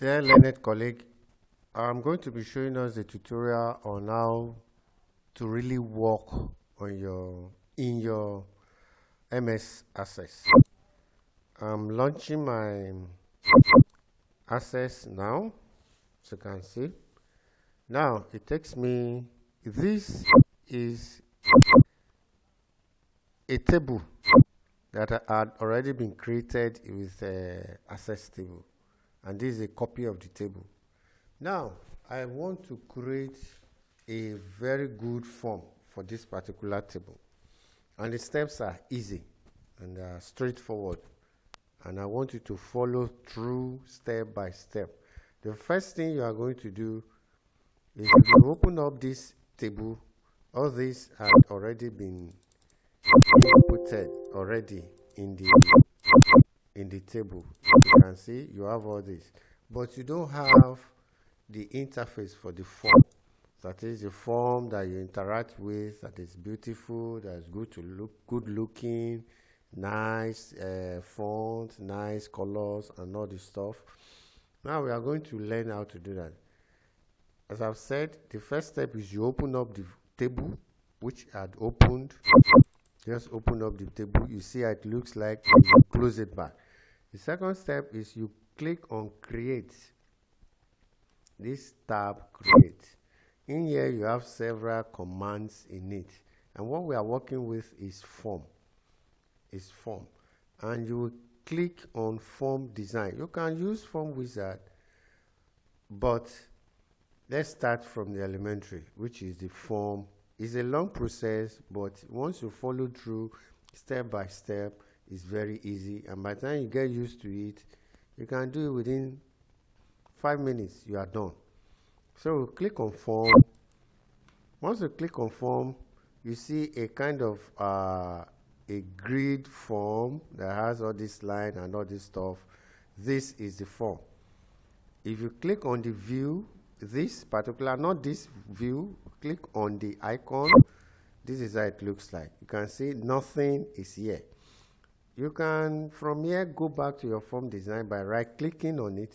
Dear learned colleague, I'm going to be showing us a tutorial on how to really work on your MS Access. I'm launching my Access now, as you can see. Now it takes me, this is a table that had already been created with Access table, and this is a copy of the table. Now, I want to create a very good form for this particular table. And the steps are easy and straightforward. And I want you to follow through step by step. The first thing you are going to do is you open up this table. All these have already been inputted already in the table. You can see you have all this, but you don't have the interface for the form. That is the form that you interact with, that is beautiful, that is good looking, nice font, nice colors, and all this stuff. Now we are going to learn how to do that. As I've said, the first step is you open up the table, which I had opened. Just open up the table. You see how it looks like, and you close it back. The second step is you click on create. This tab, create. In here you have several commands in it, and what we are working with is form. And you will click on form design. You can use form wizard, but let's start from the elementary, which is the form. It's a long process, but once you follow through step by step, it's very easy, and by the time you get used to it, you can do it within 5 minutes. You are done. So click on form. Once you click on form, you see a kind of a grid form that has all this line and all this stuff. This is the form. If you click on the view, this particular, not this view, click on the icon. This is how it looks like. You can see nothing is here. You can from here go back to your form design by right clicking on it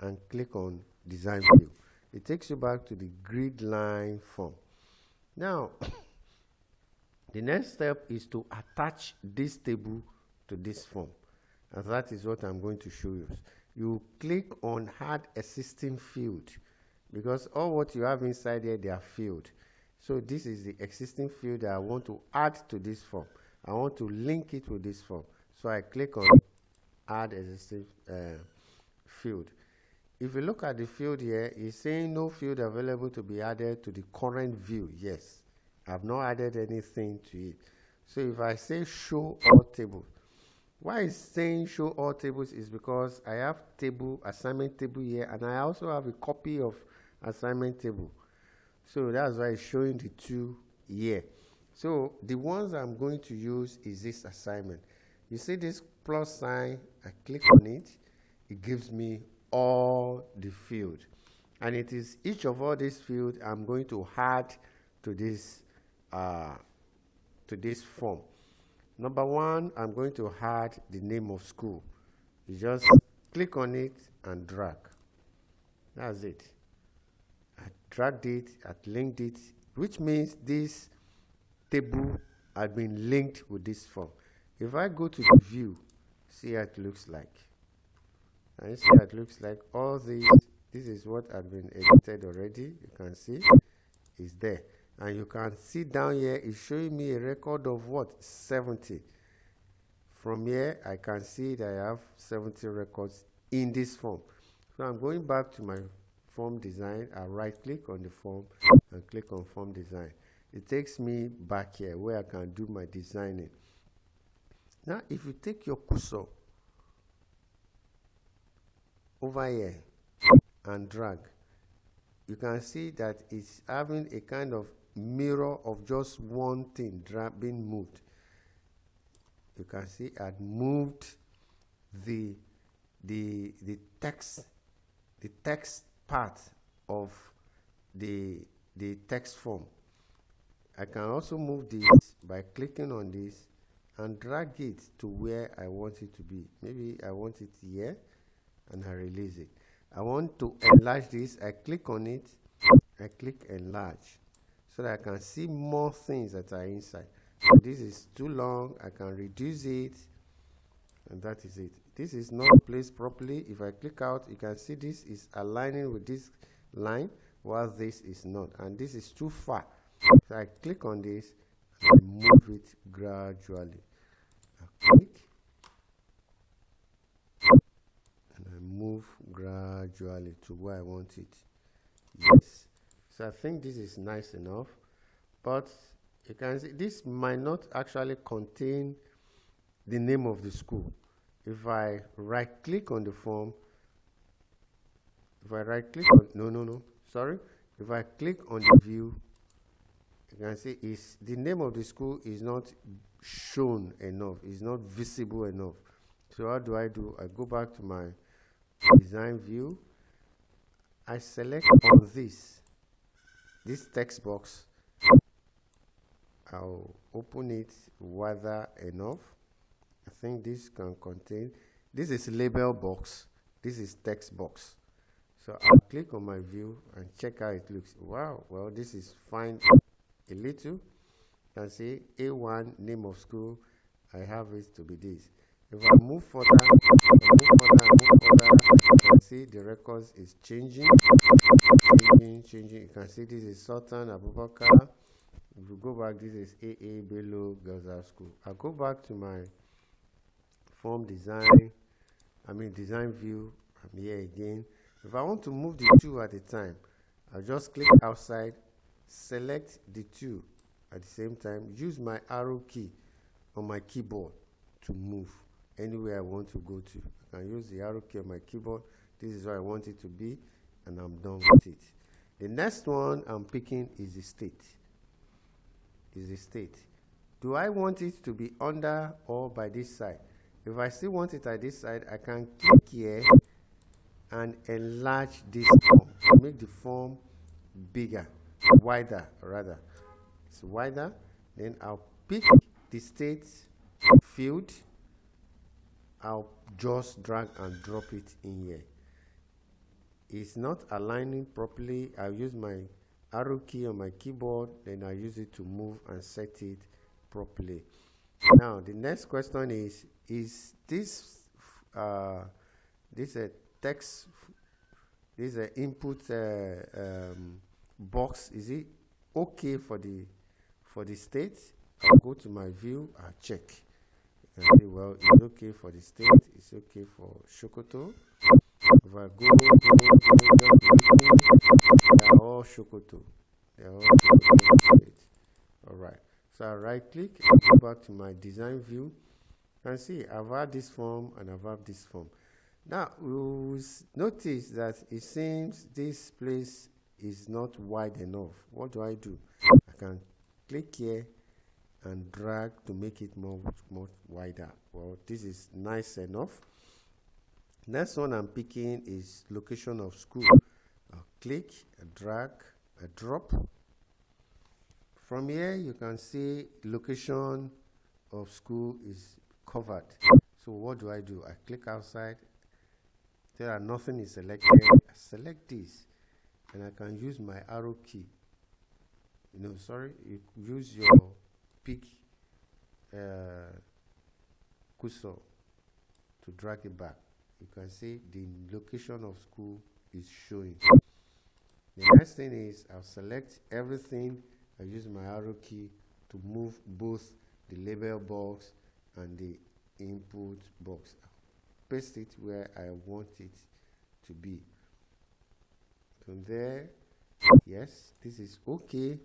and click on design view. It takes you back to the grid line form. Now the next step is to attach this table to this form, and that is what I'm going to show you. You click on add existing field, because all what you have inside here, they are field. So this is the existing field that I want to add to this form. I want to link it with this form, so I click on add existing field. If you look at the field here, it's saying no field available to be added to the current view. Yes, I've not added anything to it. So if I say show all tables, why is saying show all tables is because I have table, assignment table here, and I also have a copy of assignment table. So that's why it's showing the two here. So the ones I'm going to use is this assignment. You see this plus sign, I click on it, it gives me all the field, and it is each of all these fields I'm going to add to this form. Number one, I'm going to add the name of school. You just click on it and drag. That's it. I dragged it, I linked it, which means this table has been linked with this form. If I go to the view, see how it looks like. And you see how it looks like. All these, this is what had been edited already. You can see it's there. And you can see down here, it's showing me a record of what? 70. From here, I can see that I have 70 records in this form. So I'm going back to my form design. I right click on the form and click on form design. It takes me back here where I can do my designing. Now, if you take your cursor over here and drag, you can see that it's having a kind of mirror of just one thing being moved. You can see I'd moved the text part of the text form. I can also move this by clicking on this and drag it to where I want it to be. Maybe I want it here, and I release it. I want to enlarge this. I click on it. I click enlarge so that I can see more things that are inside. So this is too long. I can reduce it, and that is it. This is not placed properly. If I click out, you can see this is aligning with this line, while this is not, and this is too far. So I click on this and move it gradually. I click and I move gradually to where I want it. Yes. So I think this is nice enough, but you can see this might not actually contain the name of the school. If I right click on the form, if I right click on, no, sorry. If I click on the view, you can see is the name of the school is not shown enough, is not visible enough. So how do? I go back to my design view. I select on this text box. I'll open it wider enough. I think this can contain, this is label box, this is text box. So I'll click on my view and check how it looks. Wow, well, this is fine a little. You can see A1 name of school. I have it to be this. If I move further, you can see the records is changing. You can see this is Sultan Abubakar. If we go back, this is AA Bello Girls High School. I'll go back to my form design, design view. I'm here again. If I want to move the two at a time, I'll just click outside, select the two at the same time, use my arrow key on my keyboard to move anywhere I want to go to. I can use the arrow key on my keyboard. This is where I want it to be, and I'm done with it. The next one I'm picking is the state. Do I want it to be under or by this side? If I still want it at this side, I can click here and enlarge this form to make the form bigger, wider rather. It's wider. Then I'll pick the state field. I'll just drag and drop it in here. It's not aligning properly. I'll use my arrow key on my keyboard, then I use it to move and set it properly. Now the next question is this this a text, this is a input box, is it okay for the state? I'll go to my view, I'll check and say, well, it's okay for the state, it's okay for Sokoto. If I go, they are all Sokoto. They are all Sokoto. All right. So I right click and go back to my design view. You can see I've had this form and I've had this form. Now we will notice that it seems this place is not wide enough. What do? I can click here and drag to make it more wider. Well, this is nice enough. Next one I'm picking is location of school. I'll click, drag, drop. From here you can see location of school is covered. So what do? I click outside. There are nothing is selected. I select this and I can use my arrow key. You use your pick cursor to drag it back. You can see the location of school is showing. The next thing is I'll select everything. I use my arrow key to move both the label box and the input box. Paste it where I want it to be. From there, yes, this is okay.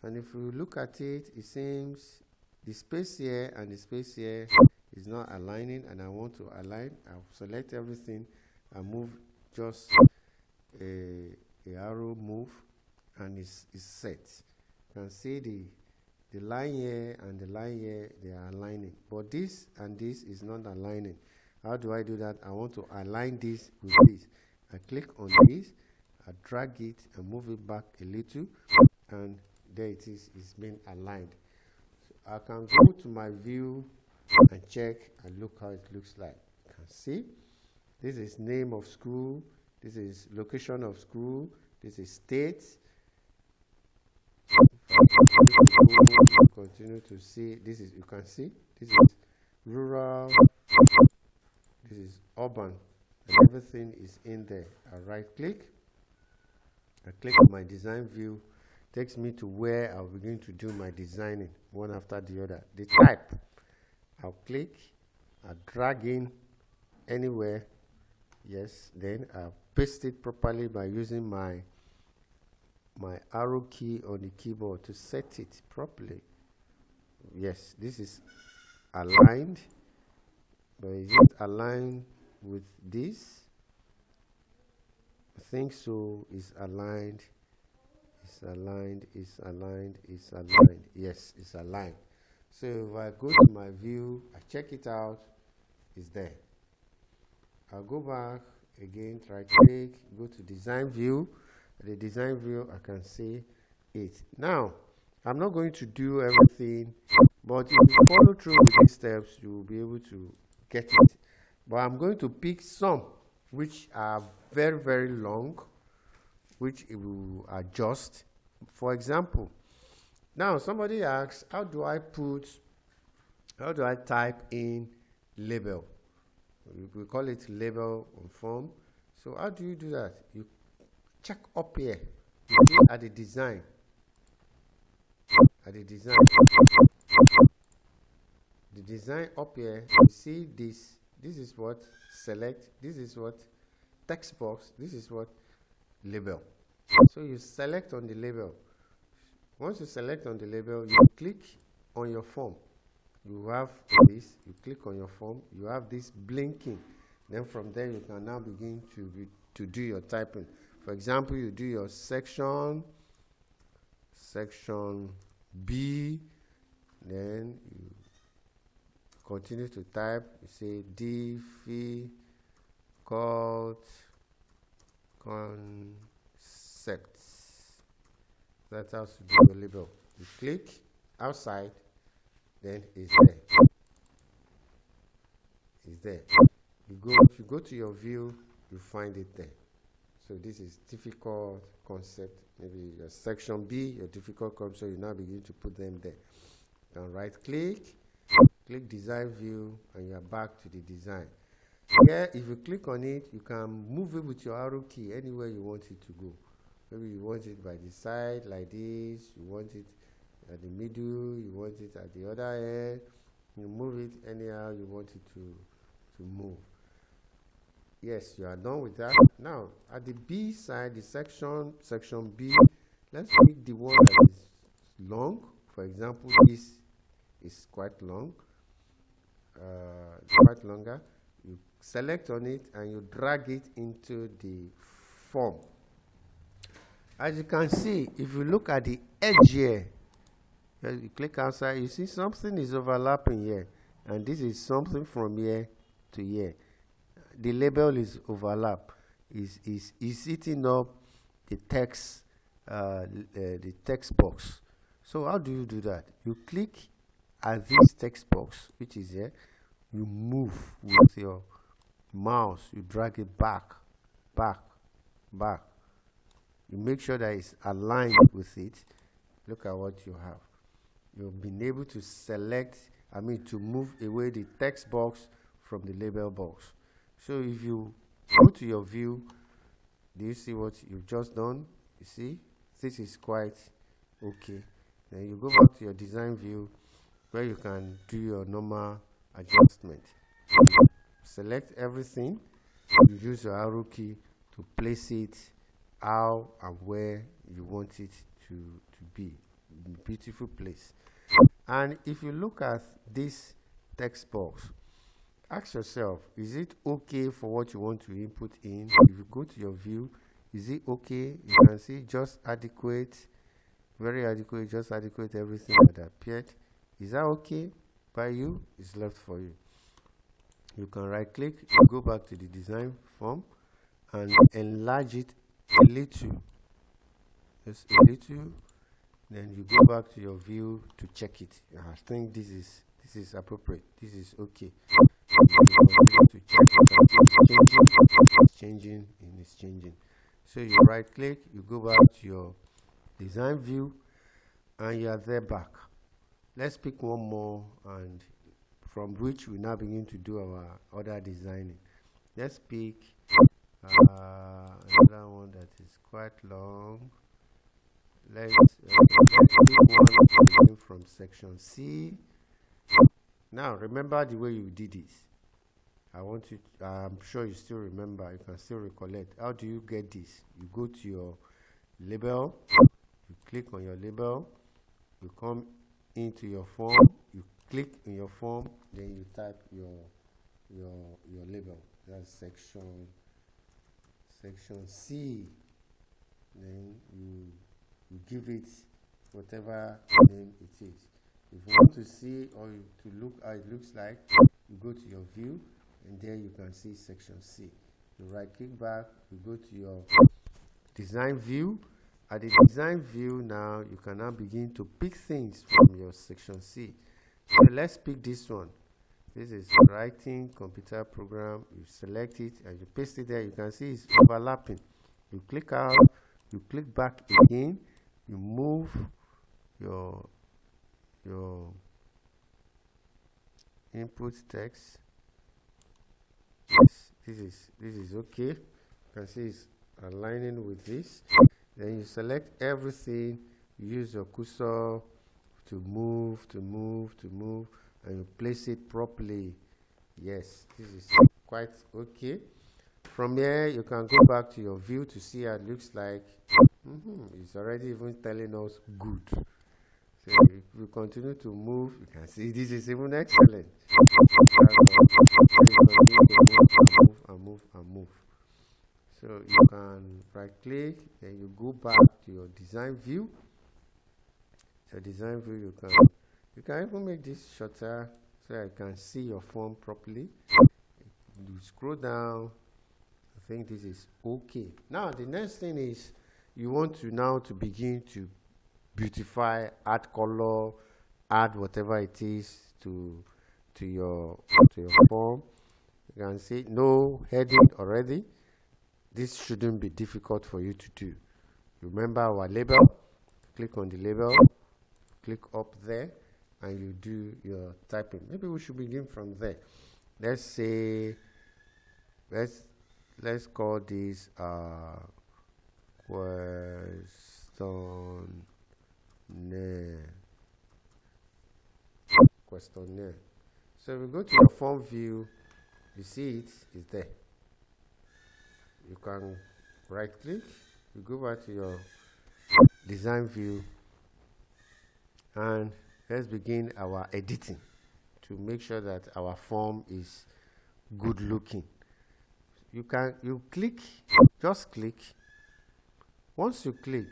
And if you look at it, it seems the space here and the space here is not aligning, and I want to align. I'll select everything and move just a arrow move, and it's set. You can see the line here and the line here, they are aligning, but this and this is not aligning. How do I do that? I want to align this with this. I click on this, I drag it and move it back a little, and there it is. It's been aligned. So I can go to my view and check and look how it looks like. You can see this is name of school, This is location of school. This is state. Continue to see. This is, you can see, this is rural. This is urban, and everything is in there. I right click. I click on my design view. Takes me to where I'll begin to do my designing one after the other. The type, I'll click, I'll drag in anywhere. Yes, then I'll paste it properly by using my arrow key on the keyboard to set it properly. Yes, this is aligned, but is it aligned with this? I think so. Is aligned. It's aligned. It's aligned. It's aligned. Yes, it's aligned. So if I go to my view, I check it out, it's there. I'll go back again, right click, go to design view. The design view, I can see it. Now, I'm not going to do everything, but if you follow through with these steps, you will be able to get it. But I'm going to pick some which are very, very long, which it will adjust. For example, now somebody asks, how do I type in label? We call it label on form. So how do you do that? You check up here, you look at the design. The design up here, you see this. This is what select. This is what text box. This is what label. So you select on the label. Once you select on the label, you click on your form. You have this. You click on your form. You have this blinking. Then from there, you can now begin to do your typing. For example, you do your section B, then you continue to type. You say difficult concepts. That's how to do your label. You click outside, then it's there. It's there. If you go to your view, you find it there. So this is difficult concept. Maybe your section B, your difficult concept. So you now begin to put them there. Then right click, click design view, and you are back to the design. Here, if you click on it, you can move it with your arrow key anywhere you want it to go. Maybe you want it by the side like this. You want it at the middle. You want it at the other end. You move it anyhow you want it to move. Yes, you are done with that. Now, at the B side, the section B, let's pick the one that is long. For example, this is quite long, quite longer. You select on it and you drag it into the form. As you can see, if you look at the edge here, you click outside, you see something is overlapping here, and this is something from here to here. The label is overlap, is eating up the text box. So how do you do that? You click at this text box, which is here. You move with your mouse. You drag it back. You make sure that it's aligned with it. Look at what you have. You've been able to select, to move away the text box from the label box. So if you go to your view, do you see what you've just done? You see, this is quite okay. Then you go back to your design view where you can do your normal adjustment. Select everything. You use your arrow key to place it how and where you want it to be. Beautiful place. And if you look at this text box, ask yourself, is it okay for what you want to input in? If you go to your view, is it okay? You can see just adequate, very adequate, just adequate everything that appeared. Is that okay by you? It's left for you. You can right click, you go back to the design form and enlarge it a little. Just a little. Then you go back to your view to check it. I think this is appropriate. This is okay. continue to check. It's changing and it's changing. So you right click, you go back to your design view, and you are there back. Let's pick one more, and from which we now begin to do our other designing. Let's pick another one that is quite long. Let's pick one from section C. Now remember the way you did it. I'm sure you still remember, you can still recollect. How do you get this? You go to your label, you click on your label, you come into your form, you click in your form, then you type your label. That's section C. Then you give it whatever name it is. If you want to see or to look how it looks like, you go to your view, and there you can see section C. You right click back, you go to your design view. At the design view now, you can now begin to pick things from your section C. So let's pick this one. This is writing computer program. You select it and you paste it there. You can see it's overlapping. You click out, you click back again, you move your input text. This is okay. You can see it's aligning with this. Then you select everything, you use your cursor to move, and you place it properly. Yes, this is quite okay. From here, you can go back to your view to see how it looks like. It's already even telling us good. So if we continue to move, you can see this is even excellent. Move. So you can right click, then you go back to your design view. So design view, you can even make this shorter so I can see your form properly. You scroll down. I think this is okay. Now the next thing is you want to now to begin to beautify, add color, add whatever it is to your form. You can see no heading already. This shouldn't be difficult for you to do. Remember our label, click on the label, click up there, and you do your typing. Maybe we should begin from there. Let's say, let's call this questionnaire. So we go to your form view, you see it's there. You can right click, you go back to your design view, and let's begin our editing to make sure that our form is good looking. You click, just click. Once you click,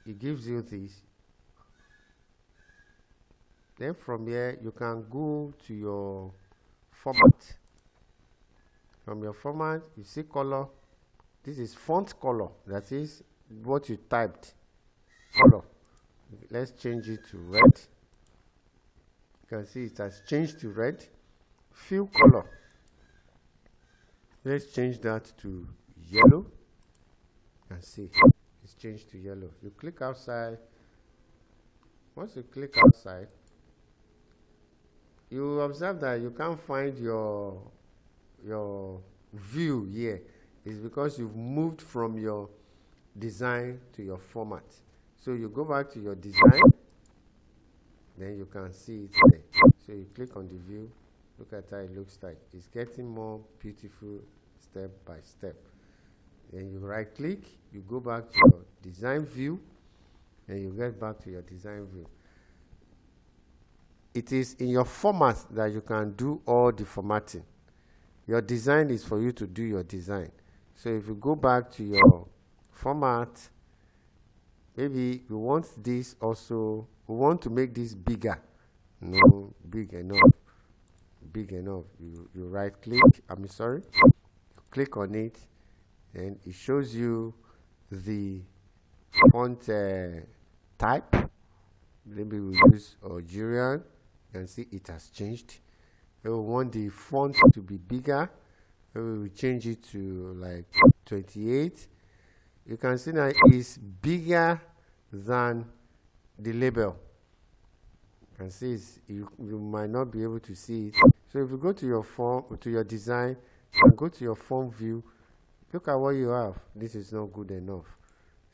it gives you this. Then from here, you can go to your format. From your format, you see color. This is font color, that is what you typed. Color. Let's change it to red. You can see it has changed to red. Fill color. Let's change that to yellow. You can see it's changed to yellow. You click outside. Once you click outside, you observe that you can't find your view here. It's because you've moved from your design to your format. So you go back to your design, then you can see it there. So you click on the view, look at how it looks like. It's getting more beautiful step by step. Then you right click, you go back to your design view, and you get back to your design view. It is in your format that you can do all the formatting. Your design is for you to do your design. So if you go back to your format, maybe we want this also, we want to make this bigger. No, big enough. You right click, click on it, and it shows you the font type. Maybe we use Algerian. You can see it has changed. We want the font to be bigger. We will change it to like 28. You can see now it's bigger than the label. You can see you might not be able to see it. So if you go to your form, to your design, and go to your form view, look at what you have. This is not good enough.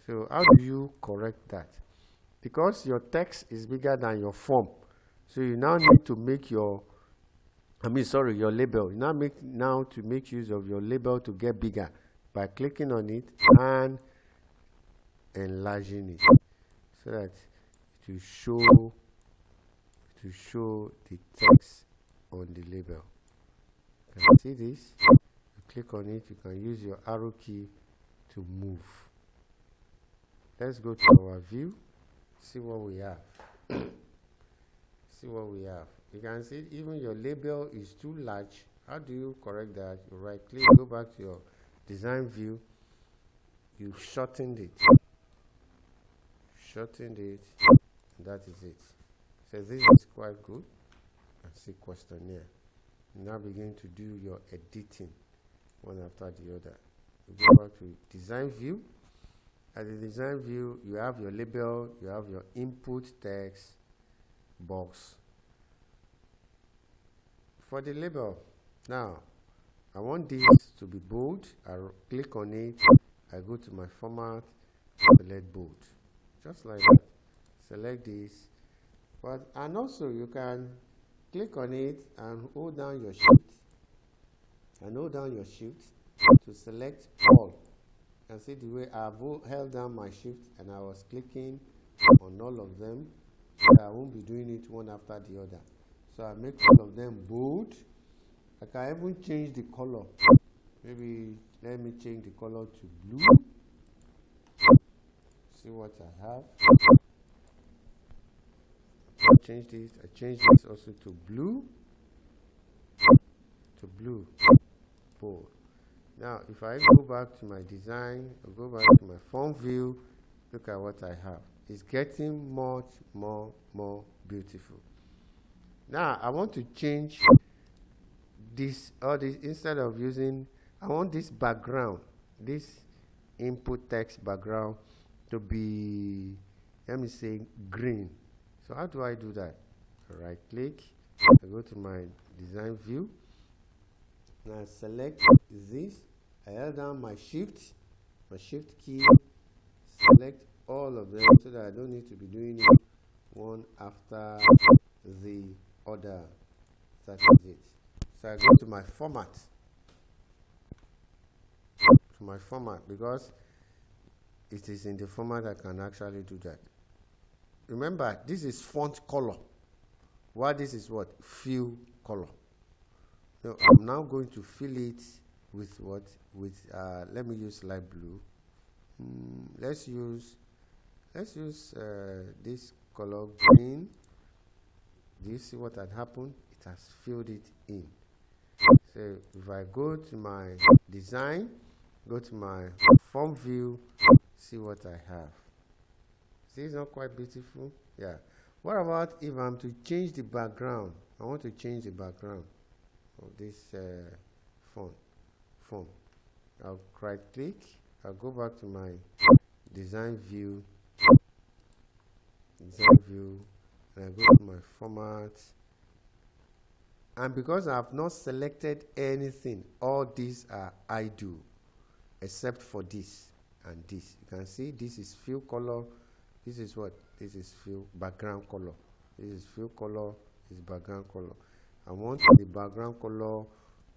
So how do you correct that? Because your text is bigger than your form, so you now need to make your your label. You now to make use of your label to get bigger by clicking on it and enlarging it so that it will show the text on the label. You can see this. You click on it, you can use your arrow key to move. Let's go to our view, see what we have. See what we have. You can see even your label is too large. How do you correct that? You right click, go back to your design view, you shortened it, and that is it. So this is quite good. And see questionnaire. You now begin to do your editing one after the other. You go back to design view. At the design view, you have your label, you have your input text box. For the label, now I want this to be bold. I click on it, I go to my format, select bold, just like that. Select this, and also you can click on it and hold down your shift, to select all. You can see the way I've held down my shift and I was clicking on all of them, so I won't be doing it one after the other. So I make all of them bold. I can even change the color. Maybe let me change the color to blue. See what I have. I change this also to blue. Bold. Now if I go back to my design, or go back to my form view, look at what I have. It's getting much more beautiful. Now I want to change this, instead of using, I want this background, this input text background to be, let me say, green. So how do I do that? Right click, I go to my design view. Now I select this, I held down my shift key, select all of them so that I don't need to be doing it one after the other. That is it. So I go to my format. Because it is in the format I can actually do that. Remember, this is font color, while this is what? Fill color. So I'm now going to fill it with what? Let me use light blue. Let's use this color green. Do you see what had happened? It has filled it in. So if I go to my design, go to my form view, see what I have. See, it's not quite beautiful? Yeah. What about if I'm to change the background? I want to change the background of this form. I'll right click, I'll go back to my design view, and I go to my format. And because I have not selected anything, all these are I do, except for this and this. You can see this is fill color. This is what? This is fill background color. This is fill color. This is background color. I want the background color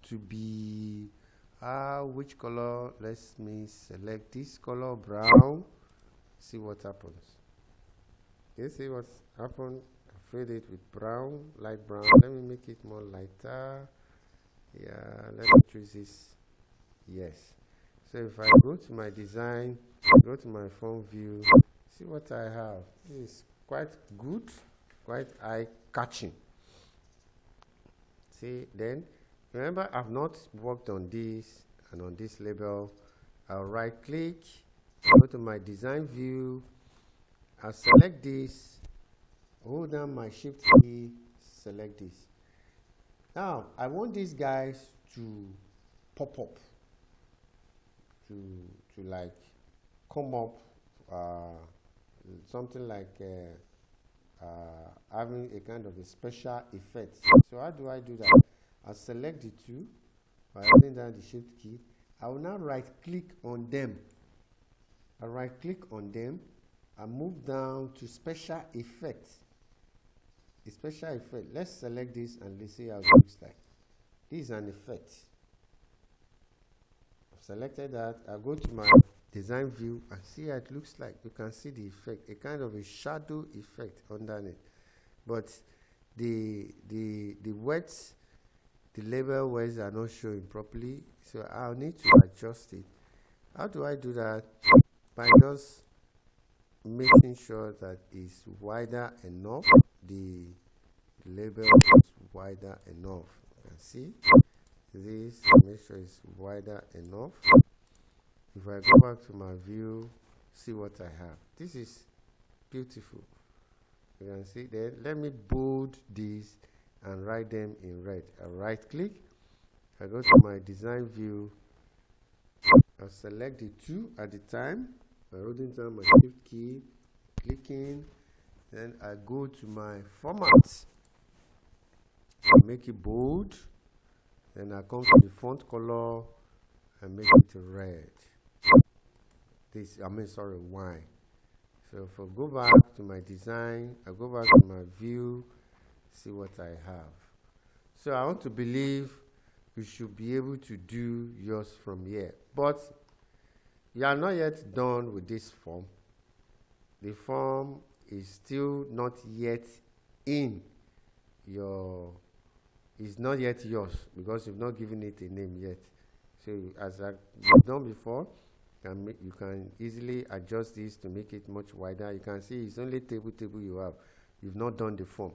to be which color? Let me select this color, brown. See what happens. You see what's happened? I filled it with brown, light brown. Let me make it more lighter. Yeah, let me choose this. Yes. So if I go to my design, go to my form view, see what I have. This is quite good, quite eye-catching. See, then remember, I've not worked on this and on this label. I'll right click, go to my design view, I'll select this, hold down my shift key, select this. Now I want these guys to pop up, to like come up, something like having a kind of a special effect. So how do I do that? I'll select the two by holding down the shift key. I will now right click on them. I right click on them and move down to special effects. A special effect. Let's select this and let's see how it looks like. This is an effect. I've selected that. I'll go to my design view and see how it looks like. You can see the effect, a kind of a shadow effect underneath. But the words, the label words are not showing properly, so I'll need to adjust it. How do I do that? By just making sure that it's wider enough. The label is wider enough. You can see this, make sure it's wider enough. If I go back to my view, see what I have. This is beautiful. You can see there. Let me bold these and write them in red. I right click. I go to my design view. I'll select the two at the time by holding down my shift key, clicking. Then I go to my format. I make it bold. Then I come to the font color and make it red. Wine. So if I go back to my design, I go back to my view, see what I have. So I want to believe you should be able to do yours from here. But you are not yet done with this form. The form is still not yet in your, it's not yet yours because you've not given it a name yet. So as I've done before, you can easily adjust this to make it much wider. You can see it's only table you have. You've not done the form.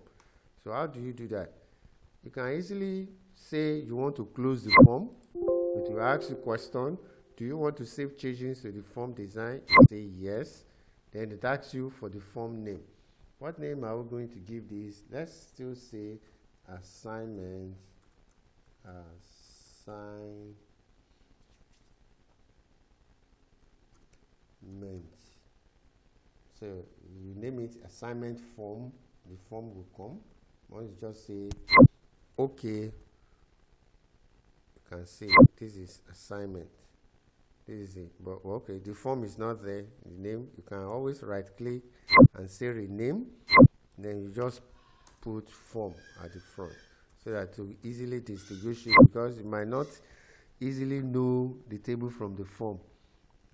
So how do you do that? You can easily say you want to close the form. It will ask you a question. Do you want to save changes to the form design? You say yes. Then it asks you for the form name. What name are we going to give this? Let's still say assignment. So you name it assignment form. The form will come. Once you just say okay, you can see this is assignment. This is it. But okay, the form is not there. The name, you can always right click and say rename. Then you just put form at the front so that to easily distinguish it, because you might not easily know the table from the form.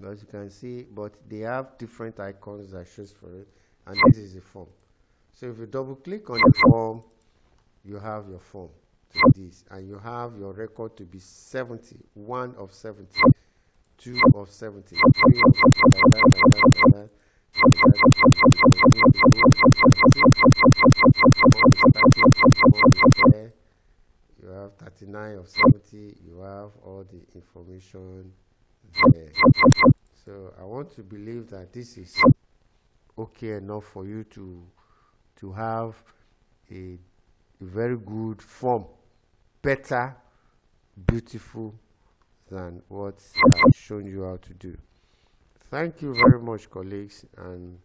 As you can see, but they have different icons that shows for it, and this is the form. So if you double click on the form, you have your form to this, and you have your record to be 70, 1 of 70, 2 of 70, 3 of that. You have 39 of 70, you have all the information there. So I want to believe that this is okay enough for you to have a very good form, better, beautiful than what I've shown you how to do. Thank you very much, colleagues, and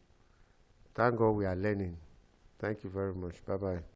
thank God we are learning. Thank you very much. Bye-bye.